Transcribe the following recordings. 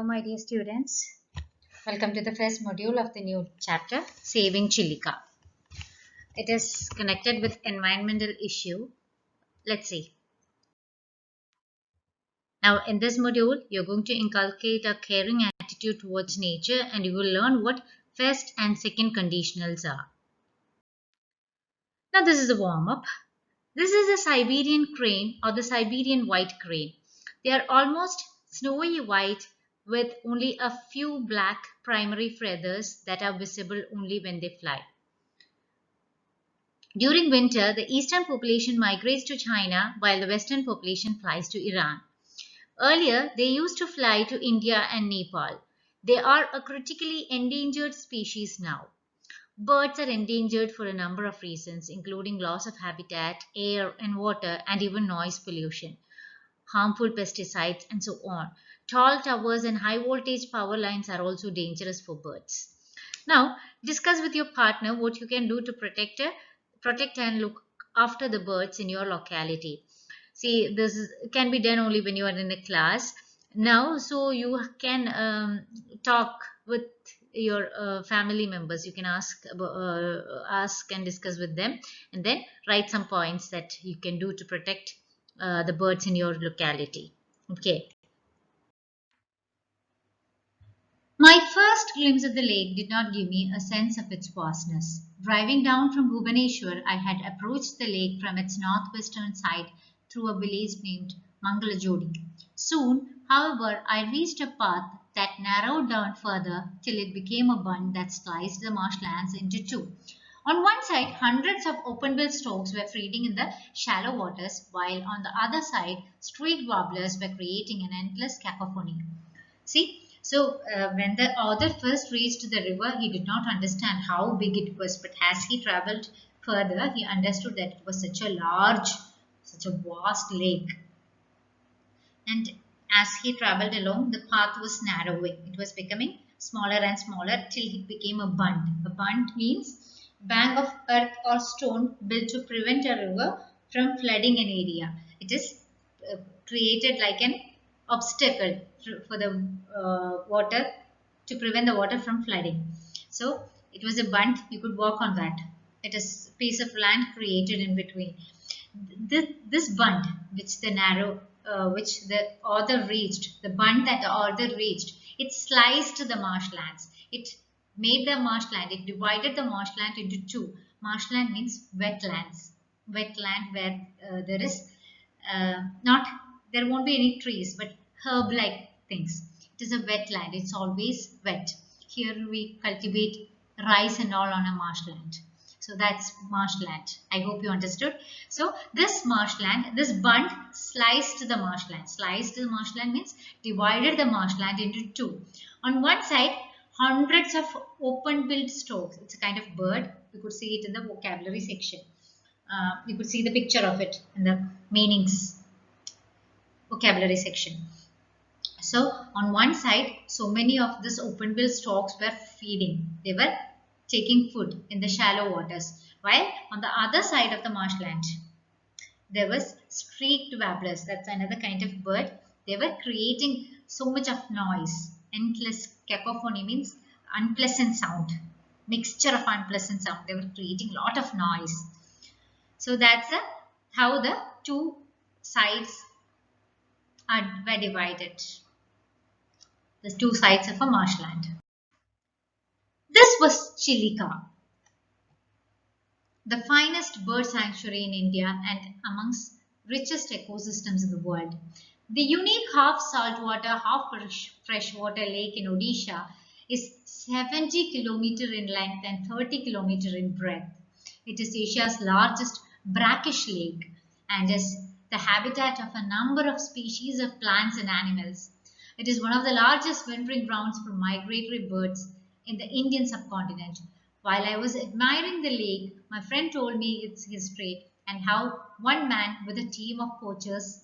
my dear students. Welcome to the first module of the new chapter, Saving Chilika. It is connected with environmental issue. Let's see. Now, in this module, you're going to inculcate a caring attitude towards nature and you will learn what first and second conditionals are. Now, this is a warm-up. This is the Siberian crane or the Siberian white crane. They are almost snowy white with only a few black primary feathers that are visible only when they fly. During winter, the eastern population migrates to China while the western population flies to Iran. Earlier, they used to fly to India and Nepal. They are a critically endangered species now. Birds are endangered for a number of reasons, including loss of habitat, air and water, and even noise pollution, harmful pesticides, and so on. Tall towers and high voltage power lines are also dangerous for birds. Now, discuss with your partner what you can do to protect and look after the birds in your locality. See, can be done only when you are in a class. Now, so you can talk with your family members. You can ask and discuss with them, and then write some points that you can do to protect the birds in your locality. Okay. My first glimpse of the lake did not give me a sense of its vastness. Driving down from Bhubaneswar, I had approached the lake from its northwestern side through a village named Mangalajodi. Soon, however, I reached a path that narrowed down further till it became a bund that sliced the marshlands into two. On one side, hundreds of open-billed storks were feeding in the shallow waters, while on the other side, streaked warblers were creating an endless cacophony. See, so when the author first reached the river, he did not understand how big it was, but as he traveled further, he understood that it was such a vast lake. And as he traveled along, the path was narrowing. It was becoming smaller and smaller till it became a bund. A bund means bank of earth or stone built to prevent a river from flooding an area. It is created like an obstacle for the water to prevent the water from flooding. So it was a bund, you could walk on that. It is a piece of land created in between. This bund which the author reached, the bund that the author reached, it sliced the marshlands. It made the marshland, it divided the marshland into two. Marshland means wetlands. Wetland where there won't be any trees, but herb-like things. It is a wetland. It's always wet. Here we cultivate rice and all on a marshland. So that's marshland. I hope you understood. So this marshland, this bund sliced the marshland. Sliced the marshland means divided the marshland into two. On one side, hundreds of open-billed storks. It's a kind of bird. You could see it in the vocabulary section. You could see the picture of it in the meanings vocabulary section. So on one side, so many of these open-billed storks were feeding. They were taking food in the shallow waters. While on the other side of the marshland, there was streaked warblers. That's another kind of bird. They were creating so much of noise. Endless cacophony means unpleasant sound. Mixture of unpleasant sound. They were creating a lot of noise. So that's how the two sides were divided. The two sides of a marshland. This was Chilika, the finest bird sanctuary in India and amongst richest ecosystems in the world. The unique half saltwater, half freshwater lake in Odisha is 70 km in length and 30 km in breadth. It is Asia's largest brackish lake and is the habitat of a number of species of plants and animals. It is one of the largest wintering grounds for migratory birds in the Indian subcontinent. While I was admiring the lake, my friend told me its history and how one man with a team of poachers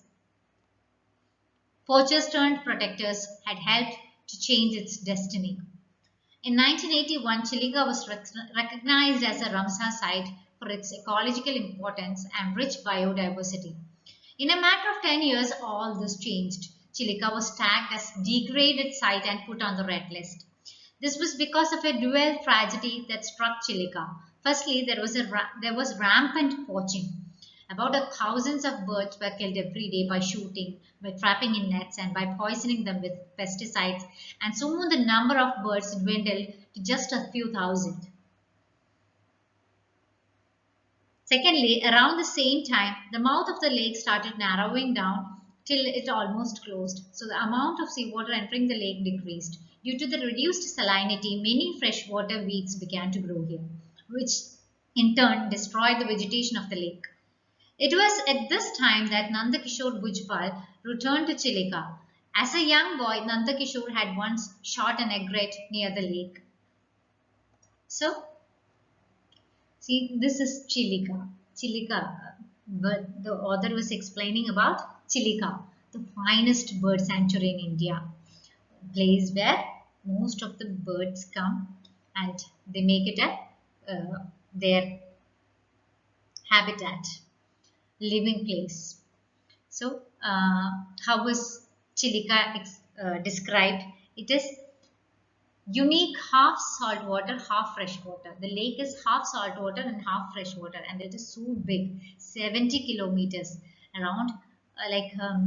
turned protectors had helped to change its destiny. In 1981, Chilika was recognized as a Ramsar site for its ecological importance and rich biodiversity. In a matter of 10 years, all this changed. Chilika was tagged as degraded site and put on the red list. This was because of a dual tragedy that struck Chilika. Firstly, there was rampant poaching. About thousands of birds were killed every day by shooting, by trapping in nets, and by poisoning them with pesticides, and soon the number of birds dwindled to just a few thousand. Secondly, around the same time, the mouth of the lake started narrowing down till it almost closed. So the amount of seawater entering the lake decreased. Due to the reduced salinity, many freshwater weeds began to grow here, which in turn destroyed the vegetation of the lake. It was at this time that Nandakishore Bhujbal returned to Chilika. As a young boy, Nandakishore had once shot an egret near the lake. So, see, this is Chilika. Chilika, but the author was explaining about Chilika, the finest bird sanctuary in India, a place where most of the birds come and they make it their habitat, living place. So, how was Chilika described? It is unique half salt water, half fresh water. The lake is half salt water and half fresh water, and it is so big, 70 kilometers around,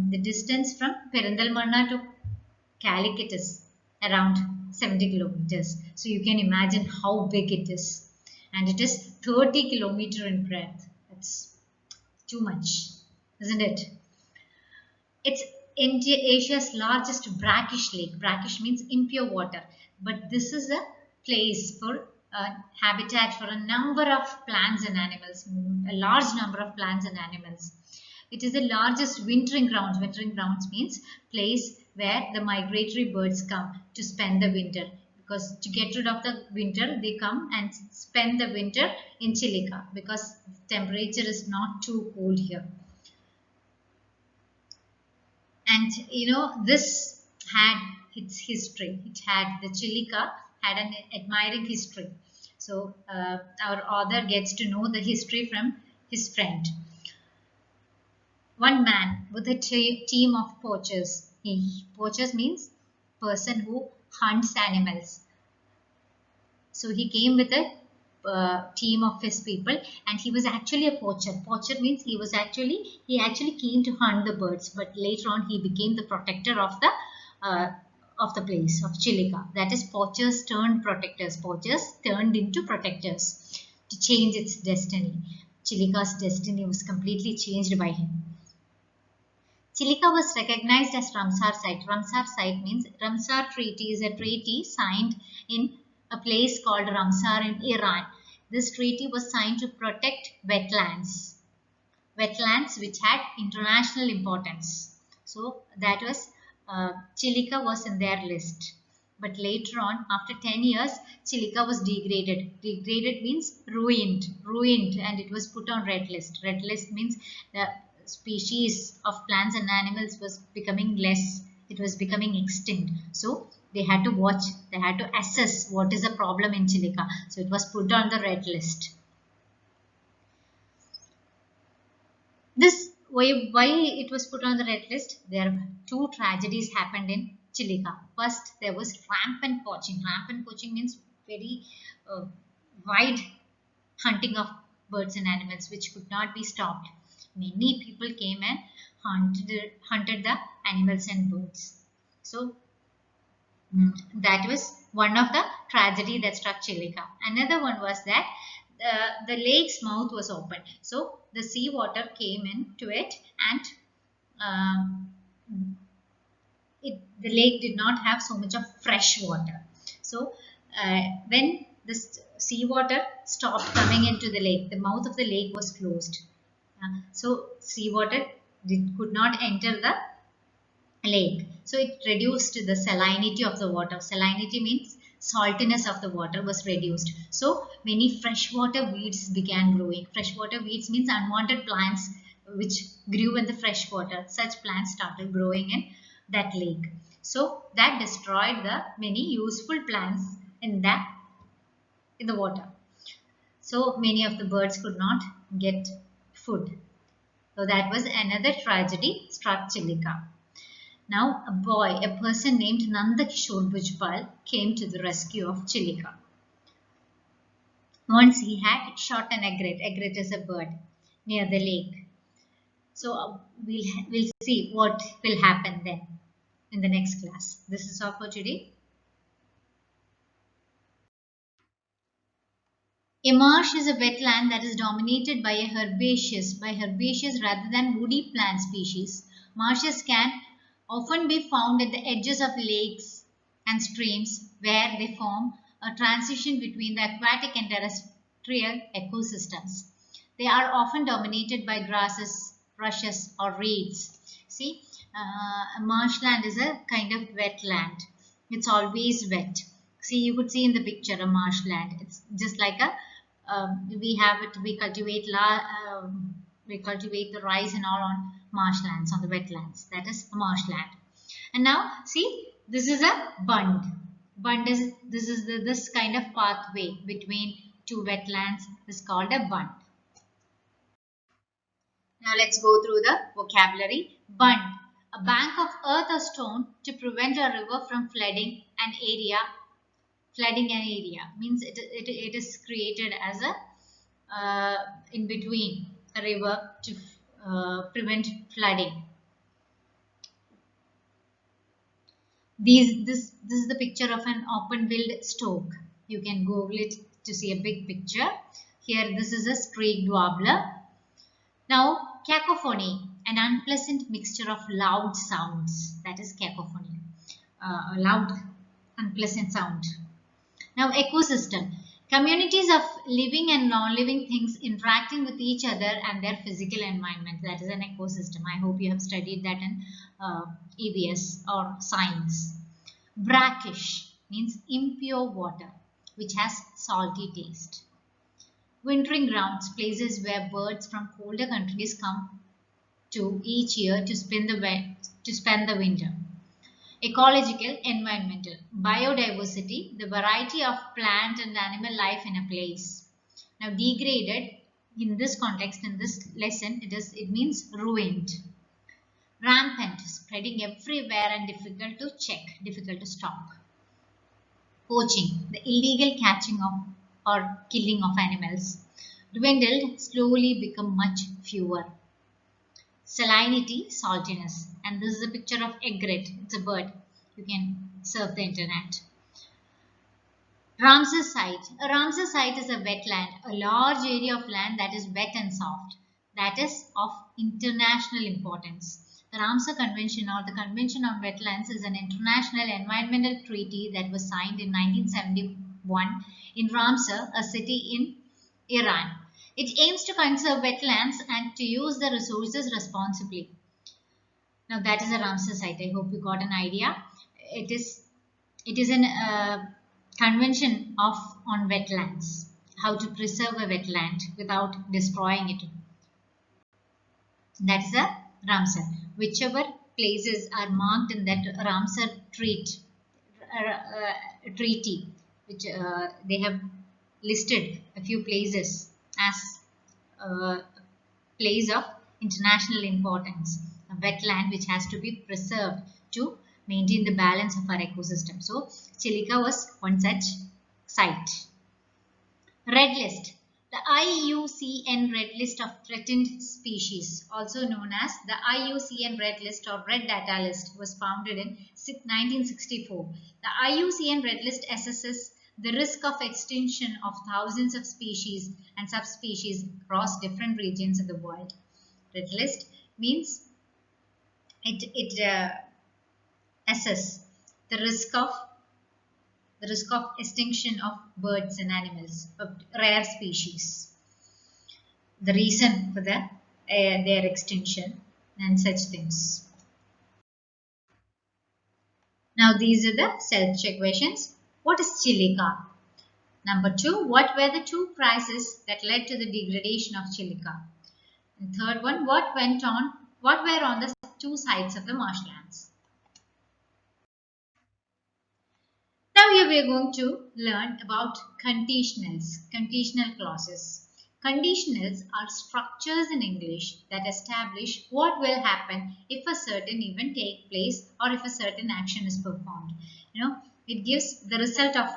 the distance from Perindalmanna to Calicut is around 70 kilometers. So you can imagine how big it is, and it is 30 kilometer in breadth. That's too much, isn't it? It's Asia's largest brackish lake. Brackish means impure water, but this is a place for habitat for a number of plants and animals, a large number of plants and animals. It is the largest wintering grounds. Wintering grounds means place where the migratory birds come to spend the winter. Because to get rid of the winter, they come and spend the winter in Chilika because the temperature is not too cold here. And you know, this had its history. It had the Chilika had an admiring history. So our author gets to know the history from his friend. One man with a team of poachers. Poachers means person who hunts animals. So he came with a team of his people, and he was actually a poacher. Poacher means he actually came to hunt the birds, but later on he became the protector of the place of Chilika. That is, poachers turned protectors. Poachers turned into protectors to change its destiny. Chilika's destiny was completely changed by him. Chilika was recognized as Ramsar site. Ramsar site means Ramsar Treaty is a treaty signed in a place called Ramsar in Iran. This treaty was signed to protect wetlands which had international importance. So that was Chilika was in their list. But later on, after 10 years, Chilika was degraded. Degraded means ruined, and it was put on red list. Red list means the species of plants and animals was becoming less. It was becoming extinct. So they had to watch, they had to assess what is the problem in Chilika. So it was put on the red list. This why it was put on the red list? There are two tragedies happened in Chilika. First, there was rampant poaching. Rampant poaching means very wide hunting of birds and animals which could not be stopped. Many people came and hunted the animals and birds. So that was one of the tragedy that struck Chilika. Another one was that the lake's mouth was open. So the sea water came into it, and the lake did not have so much of fresh water. So when the sea water stopped coming into the lake, the mouth of the lake was closed. So seawater could not enter the lake. So it reduced the salinity of the water. Salinity means saltiness of the water was reduced. So many freshwater weeds began growing. Freshwater weeds means unwanted plants which grew in the fresh water. Such plants started growing in that lake. So that destroyed the many useful plants in the water. So many of the birds could not get food. So that was another tragedy struck Chilika. Now, a person named Nanda Kishore Bhujbal, came to the rescue of Chilika. Once he had shot an egret. Egret is a bird near the lake. So we'll see what will happen then in the next class. This is all for today. A marsh is a wetland that is dominated by herbaceous rather than woody plant species. Marshes can often be found at the edges of lakes and streams where they form a transition between the aquatic and terrestrial ecosystems. They are often dominated by grasses, rushes, or reeds. See, a marshland is a kind of wetland. It's always wet. See, you could see in the picture a marshland. It's just like a we have it. We cultivate the rice and all on marshlands, on the wetlands. That is a marshland. And now, see, this is a bund. Bund is this kind of pathway between two wetlands is called a bund. Now let's go through the vocabulary. Bund, a bank of earth or stone to prevent a river from flooding an area. Flooding an area means it is created as a in between a river to prevent flooding. This is the picture of an open-billed stork. You can Google it to see a big picture. Here, this is a streaked warbler. Now, cacophony, an unpleasant mixture of loud sounds. That is cacophony, a loud, unpleasant sound. Now, ecosystem, communities of living and non-living things interacting with each other and their physical environment. That is an ecosystem. I hope you have studied that in EVS or science. Brackish means impure water which has salty taste. Wintering grounds, places where birds from colder countries come to each year to spend the winter. Ecological, environmental, biodiversity, the variety of plant and animal life in a place. Now, degraded in this context, in this lesson, it means ruined. Rampant, spreading everywhere and difficult to check, difficult to stop. Poaching, the illegal catching of or killing of animals. Dwindled, slowly become much fewer. Salinity, saltiness. And this is a picture of egret. It's a bird. You can surf the internet. Ramsar site. A Ramsar site is a wetland, a large area of land that is wet and soft. That is of international importance. The Ramsar Convention or the Convention on Wetlands is an international environmental treaty that was signed in 1971 in Ramsar, a city in Iran. It aims to conserve wetlands and to use the resources responsibly. Now that is a Ramsar site. I hope you got an idea. It is an convention on wetlands, how to preserve a wetland without destroying it. That is a Ramsar. Whichever places are marked in that Ramsar treaty, which they have listed a few places as a place of international importance, a wetland which has to be preserved to maintain the balance of our ecosystem. So, Chilika was one such site. Red list. The IUCN Red List of Threatened Species, also known as the IUCN Red List or Red Data List, was founded in 1964. The IUCN Red List assesses the risk of extinction of thousands of species and subspecies across different regions of the world. Red list means it assess the risk of extinction of birds and animals, of rare species, the reason for their extinction and such things. Now these are the self-check questions. What is Chilika? Number 2, what were the 2 crises that led to the degradation of Chilika? And third one, what were on the 2 sides of the marshlands? Now here we are going to learn about conditionals, conditional clauses. Conditionals are structures in English that establish what will happen if a certain event takes place or if a certain action is performed. It gives the result of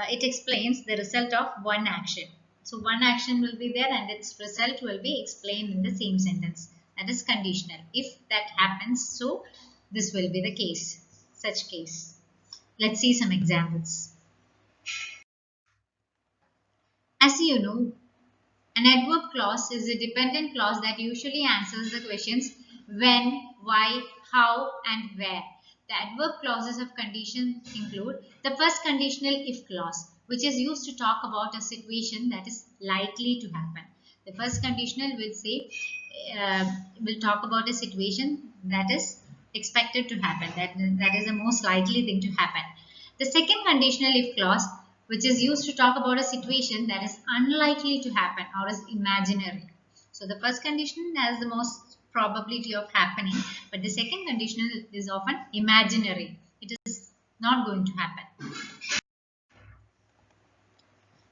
it explains the result of one action. So one action will be there and its result will be explained in the same sentence. That is conditional. If that happens, so this will be the case, such case. Let's see some examples. As you know, an adverb clause is a dependent clause that usually answers the questions when, why, how, and where. The adverb clauses of condition include the first conditional if clause, which is used to talk about a situation that is likely to happen. The first conditional will talk about a situation that is expected to happen. That is the most likely thing to happen. The second conditional if clause, which is used to talk about a situation that is unlikely to happen or is imaginary. So the first condition has the most probability of happening, but the second conditional is often imaginary. It is not going to happen.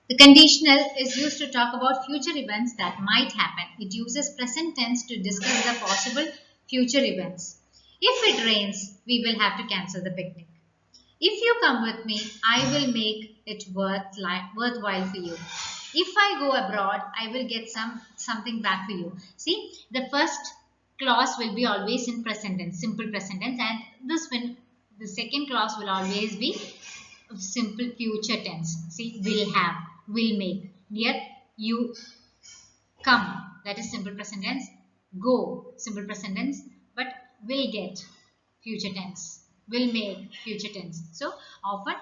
The conditional is used to talk about future events that might happen. It uses present tense to discuss the possible future events. If it rains, we will have to cancel the picnic. If you come with me, I will make it worthwhile for you. If I go abroad, I will get something back for you. See, the first clause will be always in present tense, simple present tense, and the second clause will always be simple future tense. See, will have, will make. Here, you come, that is simple present tense. Go, simple present tense, but will get, future tense. Will make, future tense. So often,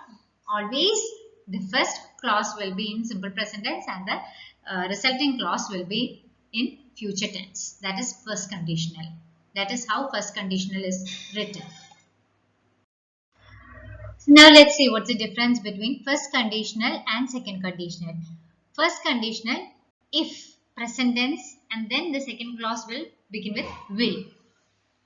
always the first clause will be in simple present tense and the resulting clause will be in future tense. That is first conditional. That is how first conditional is written. So now let's see what's the difference between first conditional and second conditional. First conditional, if present tense, and then the second clause will begin with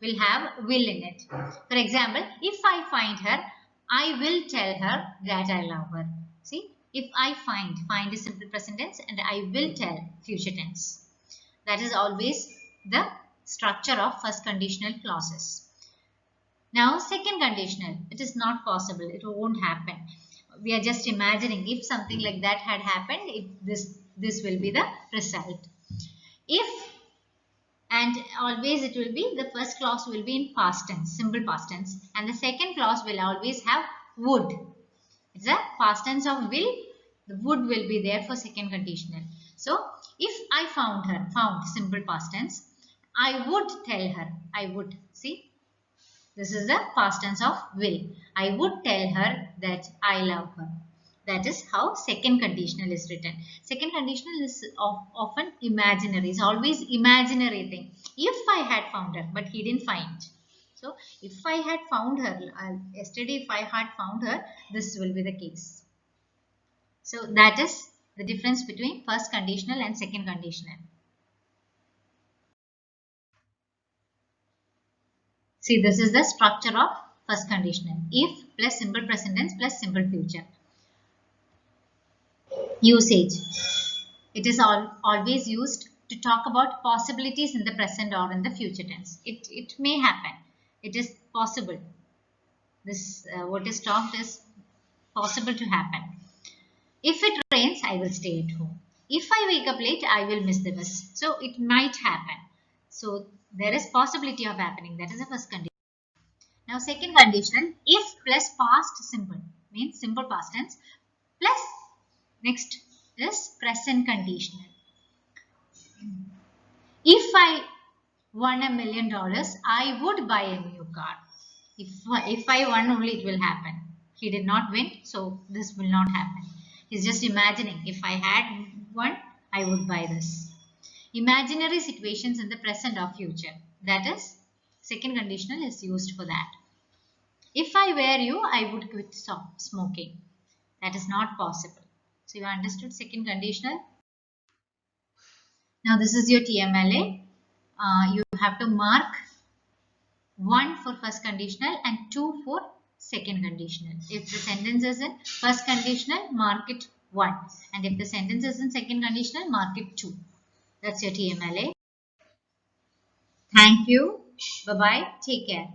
will have will in it. For example, if I find her, I will tell her that I love her. See, if I find is simple present tense and I will tell, future tense. That is always the structure of first conditional clauses. Now, second conditional, it is not possible, it won't happen. We are just imagining if something like that had happened, this will be the result. If, and always it will be, the first clause will be in past tense, simple past tense, and the second clause will always have would. It's a past tense of will, the would will be there for second conditional. So, if I found simple past tense, I would tell her, I would, see, this is the past tense of will. I would tell her that I love her. That is how second conditional is written. Second conditional is often imaginary. It's always imaginary thing. If I had found her, but he didn't find. So, if I had found her, yesterday if I had found her, this will be the case. So, that is the difference between first conditional and second conditional. See, this is the structure of first conditional. If plus simple present tense plus simple future. Usage. It is always used to talk about possibilities in the present or in the future tense. It may happen. It is possible. This what is talked is possible to happen. If it rains, I will stay at home. If I wake up late, I will miss the bus. So it might happen. So there is possibility of happening. That is the first condition. Now second condition, if plus past simple means simple past tense plus next is present conditional. If I won $1 million, I would buy a new car. If I won only it will happen. He did not win, so this will not happen. He's just imagining. If I had one, I would buy this. Imaginary situations in the present or future. That is, second conditional is used for that. If I were you, I would quit smoking. That is not possible. So you understood second conditional. Now this is your TMLA. You have to mark 1 for first conditional and 2 for second conditional. If the sentence is in first conditional, mark it 1. And if the sentence is in second conditional, mark it 2. That's your TMLA. Thank you. Bye-bye. Take care.